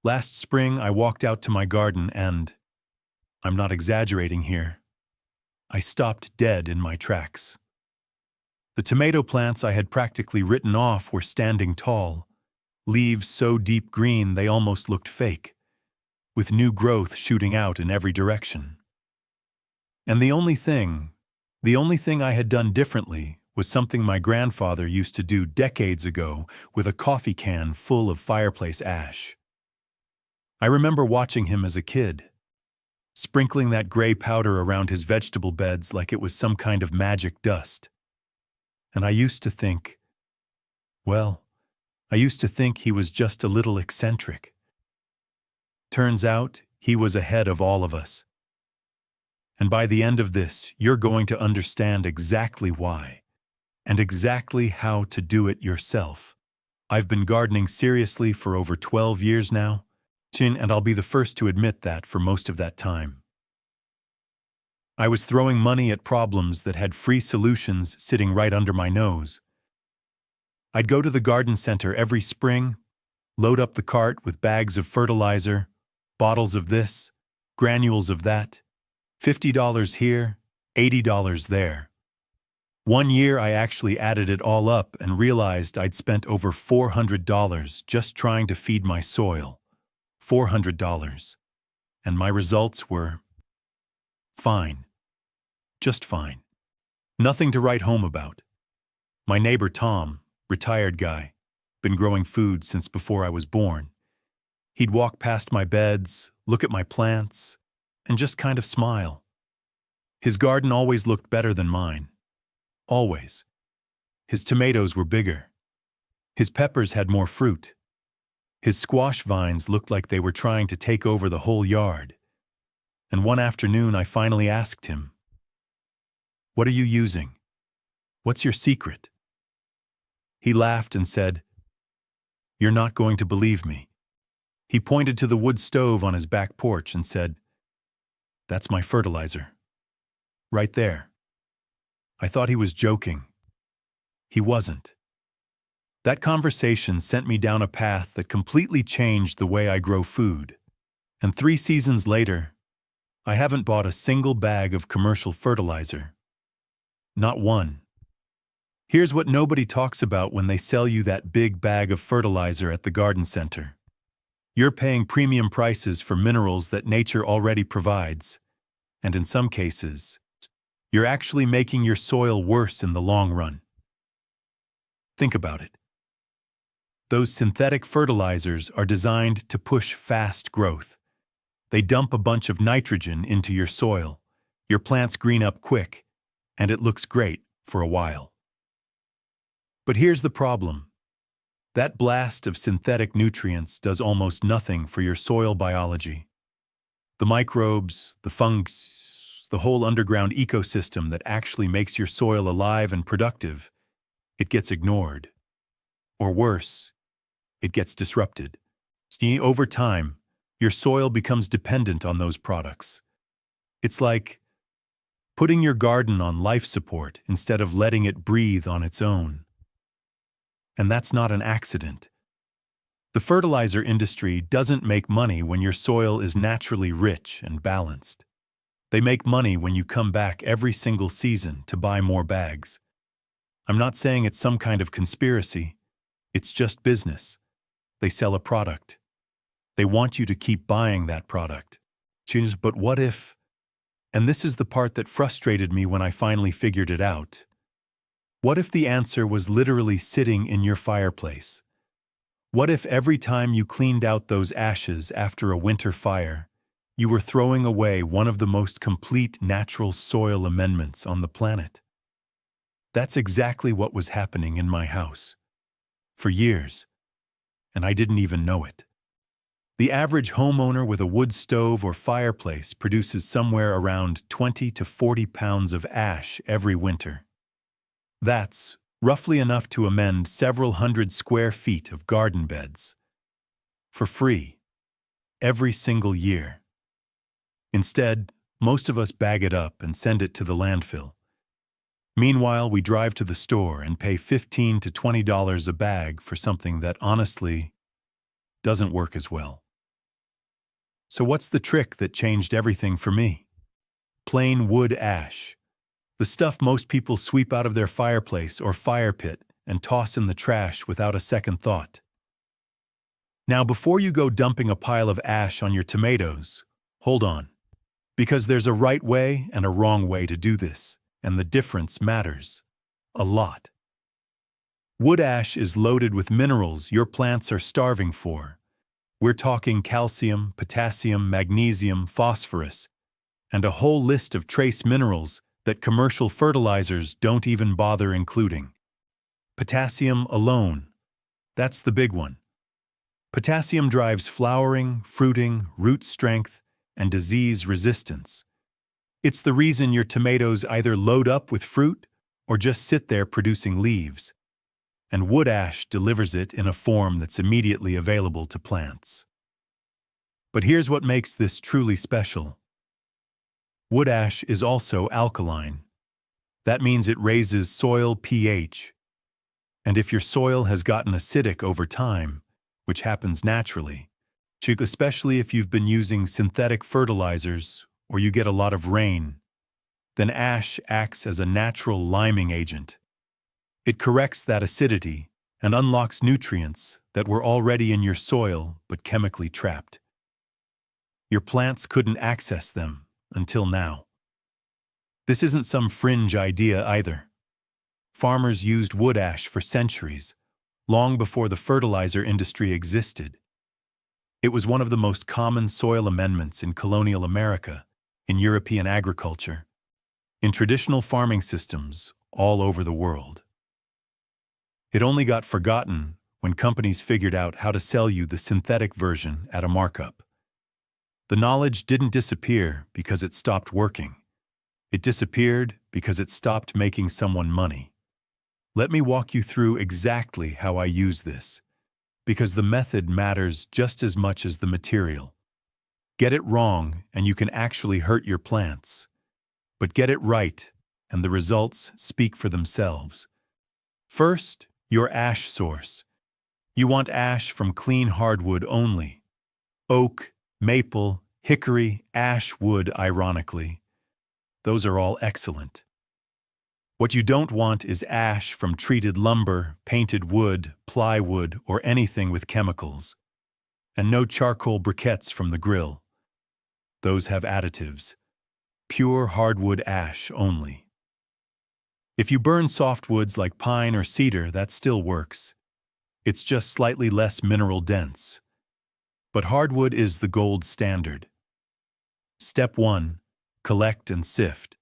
Last spring, I walked out to my garden and, I'm not exaggerating here, I stopped dead in my tracks. The tomato plants I had practically written off were standing tall, leaves so deep green they almost looked fake, with new growth shooting out in every direction. And the only thing I had done differently was something my grandfather used to do decades ago with a coffee can full of fireplace ash. I remember watching him as a kid, sprinkling that gray powder around his vegetable beds like it was some kind of magic dust. And I used to think he was just a little eccentric. Turns out, he was ahead of all of us. And by the end of this, you're going to understand exactly why, and exactly how to do it yourself. I've been gardening seriously for over 12 years now, and I'll be the first to admit that for most of that time. I was throwing money at problems that had free solutions sitting right under my nose. I'd go to the garden center every spring, load up the cart with bags of fertilizer, bottles of this, granules of that, $50 here, $80 there. One year I actually added it all up and realized I'd spent over $400 just trying to feed my soil. $400. And my results were fine. Just fine. Nothing to write home about. My neighbor Tom, retired guy, been growing food since before I was born. He'd walk past my beds, look at my plants, and just kind of smile. His garden always looked better than mine. Always. His tomatoes were bigger. His peppers had more fruit. His squash vines looked like they were trying to take over the whole yard. And one afternoon I finally asked him, "What are you using? What's your secret?" He laughed and said, "You're not going to believe me." He pointed to the wood stove on his back porch and said, "That's my fertilizer. Right there." I thought he was joking. He wasn't. That conversation sent me down a path that completely changed the way I grow food. And 3 seasons later, I haven't bought a single bag of commercial fertilizer. Not one. Here's what nobody talks about when they sell you that big bag of fertilizer at the garden center. You're paying premium prices for minerals that nature already provides, and in some cases, you're actually making your soil worse in the long run. Think about it. Those synthetic fertilizers are designed to push fast growth. They dump a bunch of nitrogen into your soil. Your plants green up quick, and it looks great for a while. But here's the problem. That blast of synthetic nutrients does almost nothing for your soil biology. The microbes, the fungus, the whole underground ecosystem that actually makes your soil alive and productive, it gets ignored. Or worse, it gets disrupted. See, over time, your soil becomes dependent on those products. It's like putting your garden on life support instead of letting it breathe on its own. And that's not an accident. The fertilizer industry doesn't make money when your soil is naturally rich and balanced. They make money when you come back every single season to buy more bags. I'm not saying it's some kind of conspiracy. It's just business. They sell a product. They want you to keep buying that product. But what if, and this is the part that frustrated me when I finally figured it out, what if the answer was literally sitting in your fireplace? What if every time you cleaned out those ashes after a winter fire, you were throwing away one of the most complete natural soil amendments on the planet? That's exactly what was happening in my house. For years. And I didn't even know it. The average homeowner with a wood stove or fireplace produces somewhere around 20 to 40 pounds of ash every winter. That's roughly enough to amend several hundred square feet of garden beds. For free. Every single year. Instead, most of us bag it up and send it to the landfill. Meanwhile, we drive to the store and pay $15 to $20 a bag for something that honestly doesn't work as well. So what's the trick that changed everything for me? Plain wood ash. The stuff most people sweep out of their fireplace or fire pit and toss in the trash without a second thought. Now, before you go dumping a pile of ash on your tomatoes, hold on. Because there's a right way and a wrong way to do this, and the difference matters a lot. Wood ash is loaded with minerals your plants are starving for. We're talking calcium, potassium, magnesium, phosphorus, and a whole list of trace minerals that commercial fertilizers don't even bother including. Potassium alone, that's the big one. Potassium drives flowering, fruiting, root strength, and disease resistance. It's the reason your tomatoes either load up with fruit or just sit there producing leaves. And wood ash delivers it in a form that's immediately available to plants. But here's what makes this truly special. Wood ash is also alkaline. That means it raises soil pH. And if your soil has gotten acidic over time, which happens naturally, especially if you've been using synthetic fertilizers or you get a lot of rain, then ash acts as a natural liming agent. It corrects that acidity and unlocks nutrients that were already in your soil but chemically trapped. Your plants couldn't access them until now. This isn't some fringe idea either. Farmers used wood ash for centuries, long before the fertilizer industry existed. It was one of the most common soil amendments in colonial America, in European agriculture, in traditional farming systems all over the world. It only got forgotten when companies figured out how to sell you the synthetic version at a markup. The knowledge didn't disappear because it stopped working. It disappeared because it stopped making someone money. Let me walk you through exactly how I use this, because the method matters just as much as the material. Get it wrong and you can actually hurt your plants. But get it right and the results speak for themselves. First, your ash source. You want ash from clean hardwood only. Oak, maple, hickory, ash wood, ironically. Those are all excellent. What you don't want is ash from treated lumber, painted wood, plywood, or anything with chemicals. And no charcoal briquettes from the grill. Those have additives. Pure hardwood ash only. If you burn softwoods like pine or cedar, that still works. It's just slightly less mineral dense. But hardwood is the gold standard. Step 1. Collect and sift.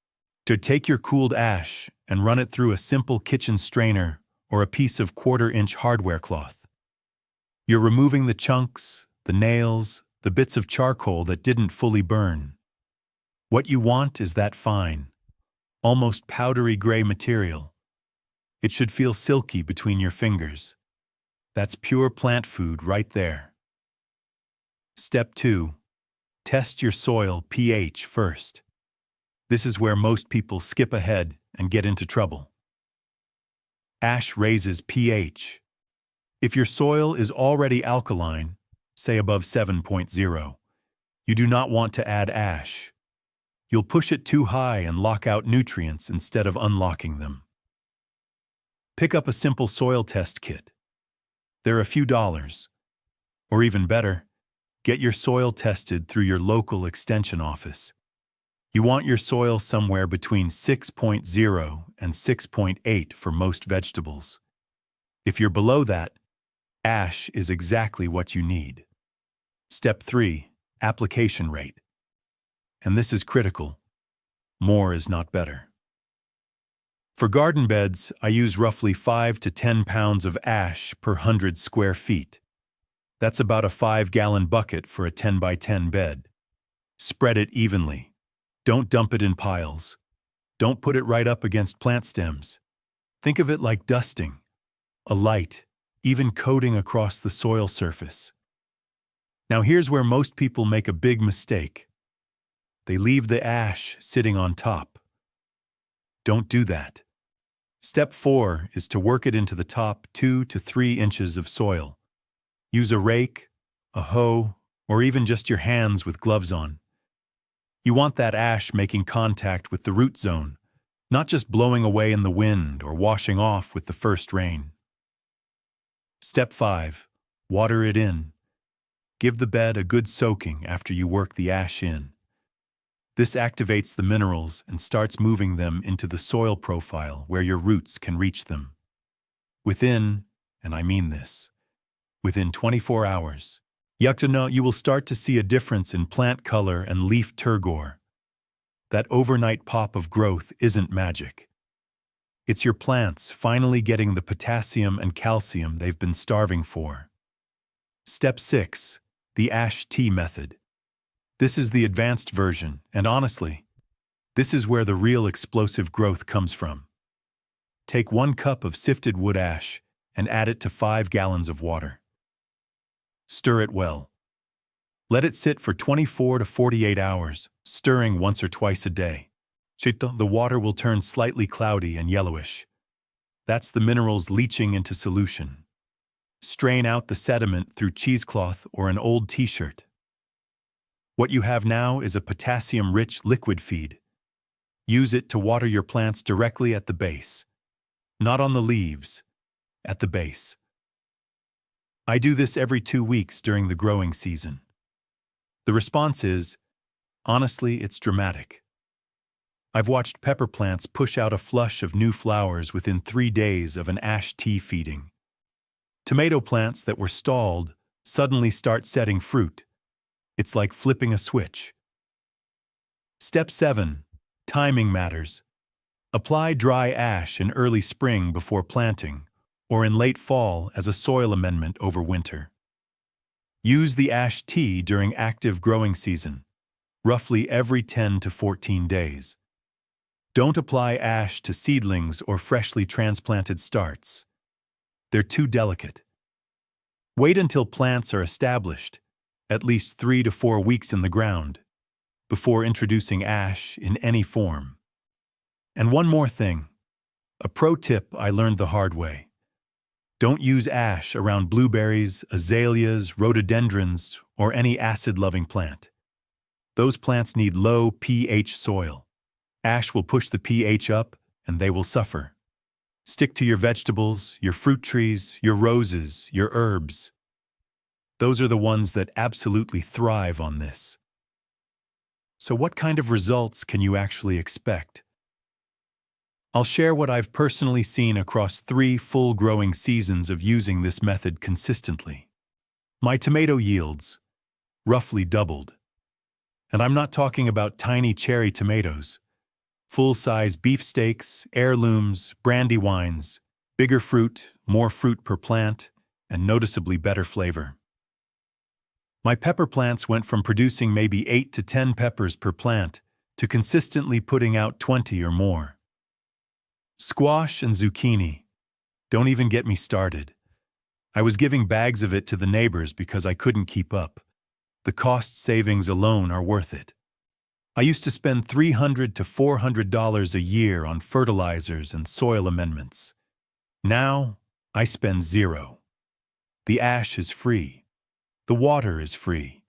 To take your cooled ash and run it through a simple kitchen strainer or a piece of 1/4-inch hardware cloth. You're removing the chunks, the nails, the bits of charcoal that didn't fully burn. What you want is that fine, almost powdery gray material. It should feel silky between your fingers. That's pure plant food right there. Step 2. Test your soil pH first. This is where most people skip ahead and get into trouble. Ash raises pH. If your soil is already alkaline, say above 7.0, you do not want to add ash. You'll push it too high and lock out nutrients instead of unlocking them. Pick up a simple soil test kit. They're a few dollars. Or even better, get your soil tested through your local extension office. You want your soil somewhere between 6.0 and 6.8 for most vegetables. If you're below that, ash is exactly what you need. Step 3. Application rate. And this is critical. More is not better. For garden beds, I use roughly 5 to 10 pounds of ash per 100 square feet. That's about a 5-gallon bucket for a 10 by 10 bed. Spread it evenly. Don't dump it in piles. Don't put it right up against plant stems. Think of it like dusting, a light, even coating across the soil surface. Now here's where most people make a big mistake. They leave the ash sitting on top. Don't do that. Step 4 is to work it into the top 2 to 3 inches of soil. Use a rake, a hoe, or even just your hands with gloves on. You want that ash making contact with the root zone, not just blowing away in the wind or washing off with the first rain. Step 5. Water it in. Give the bed a good soaking after you work the ash in. This activates the minerals and starts moving them into the soil profile where your roots can reach them. Within, and I mean this, within 24 hours, you will start to see a difference in plant color and leaf turgor. That overnight pop of growth isn't magic. It's your plants finally getting the potassium and calcium they've been starving for. Step 6. The ash tea method. This is the advanced version, and honestly, this is where the real explosive growth comes from. Take 1 cup of sifted wood ash and add it to 5 gallons of water. Stir it well. Let it sit for 24 to 48 hours, stirring once or twice a day. The water will turn slightly cloudy and yellowish. That's the minerals leaching into solution. Strain out the sediment through cheesecloth or an old t-shirt. What you have now is a potassium-rich liquid feed. Use it to water your plants directly at the base. Not on the leaves, at the base. I do this every 2 weeks during the growing season. The response is, honestly, it's dramatic. I've watched pepper plants push out a flush of new flowers within 3 days of an ash tea feeding. Tomato plants that were stalled suddenly start setting fruit. It's like flipping a switch. Step 7. Timing matters. Apply dry ash in early spring before planting, or in late fall as a soil amendment over winter. Use the ash tea during active growing season, roughly every 10 to 14 days. Don't apply ash to seedlings or freshly transplanted starts. They're too delicate. Wait until plants are established, at least 3 to 4 weeks in the ground, before introducing ash in any form. And one more thing, a pro tip I learned the hard way. Don't use ash around blueberries, azaleas, rhododendrons, or any acid-loving plant. Those plants need low pH soil. Ash will push the pH up, and they will suffer. Stick to your vegetables, your fruit trees, your roses, your herbs. Those are the ones that absolutely thrive on this. So what kind of results can you actually expect? I'll share what I've personally seen across 3 full growing seasons of using this method consistently. My tomato yields roughly doubled. And I'm not talking about tiny cherry tomatoes. Full-size beefsteaks, heirlooms, brandy wines, bigger fruit, more fruit per plant, and noticeably better flavor. My pepper plants went from producing maybe 8 to 10 peppers per plant to consistently putting out 20 or more. Squash and zucchini. Don't even get me started. I was giving bags of it to the neighbors because I couldn't keep up. The cost savings alone are worth it. I used to spend $300 to $400 a year on fertilizers and soil amendments. Now, I spend $0. The ash is free. The water is free.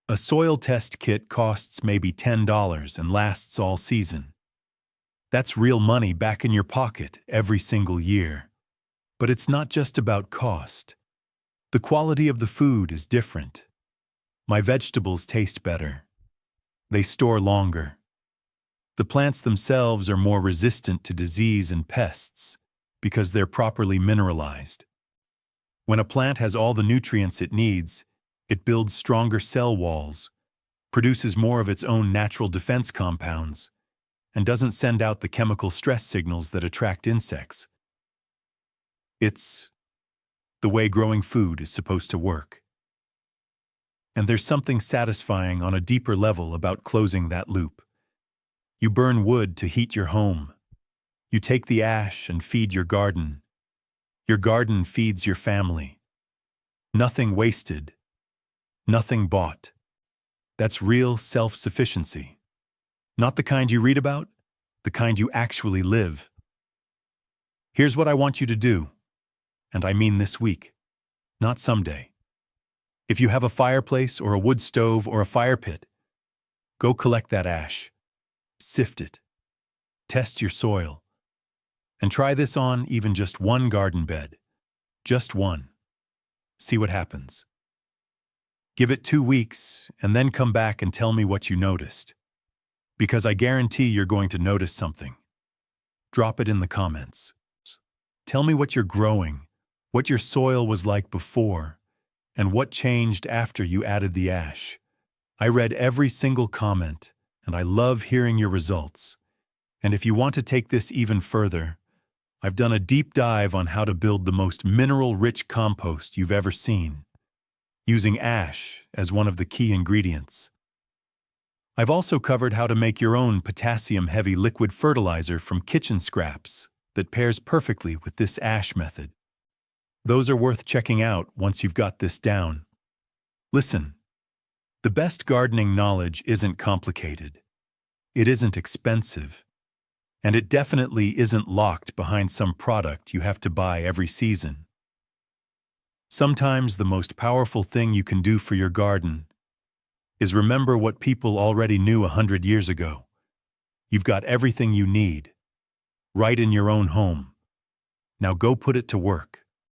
A soil test kit costs maybe $10 and lasts all season. That's real money back in your pocket every single year. But it's not just about cost. The quality of the food is different. My vegetables taste better. They store longer. The plants themselves are more resistant to disease and pests because they're properly mineralized. When a plant has all the nutrients it needs, it builds stronger cell walls, produces more of its own natural defense compounds, and doesn't send out the chemical stress signals that attract insects. It's the way growing food is supposed to work. And there's something satisfying on a deeper level about closing that loop. You burn wood to heat your home. You take the ash and feed your garden. Your garden feeds your family. Nothing wasted. Nothing bought. That's real self-sufficiency. Not the kind you read about, the kind you actually live. Here's what I want you to do, and I mean this week, not someday. If you have a fireplace or a wood stove or a fire pit, go collect that ash, sift it, test your soil, and try this on even just one garden bed. Just one. See what happens. Give it 2 weeks and then come back and tell me what you noticed. Because I guarantee you're going to notice something. Drop it in the comments. Tell me what you're growing, what your soil was like before, and what changed after you added the ash. I read every single comment, and I love hearing your results. And if you want to take this even further, I've done a deep dive on how to build the most mineral-rich compost you've ever seen, using ash as one of the key ingredients. I've also covered how to make your own potassium-heavy liquid fertilizer from kitchen scraps that pairs perfectly with this ash method. Those are worth checking out once you've got this down. Listen, the best gardening knowledge isn't complicated. It isn't expensive. And it definitely isn't locked behind some product you have to buy every season. Sometimes the most powerful thing you can do for your garden is remember what people already knew 100 years ago. You've got everything you need, right in your own home. Now go put it to work.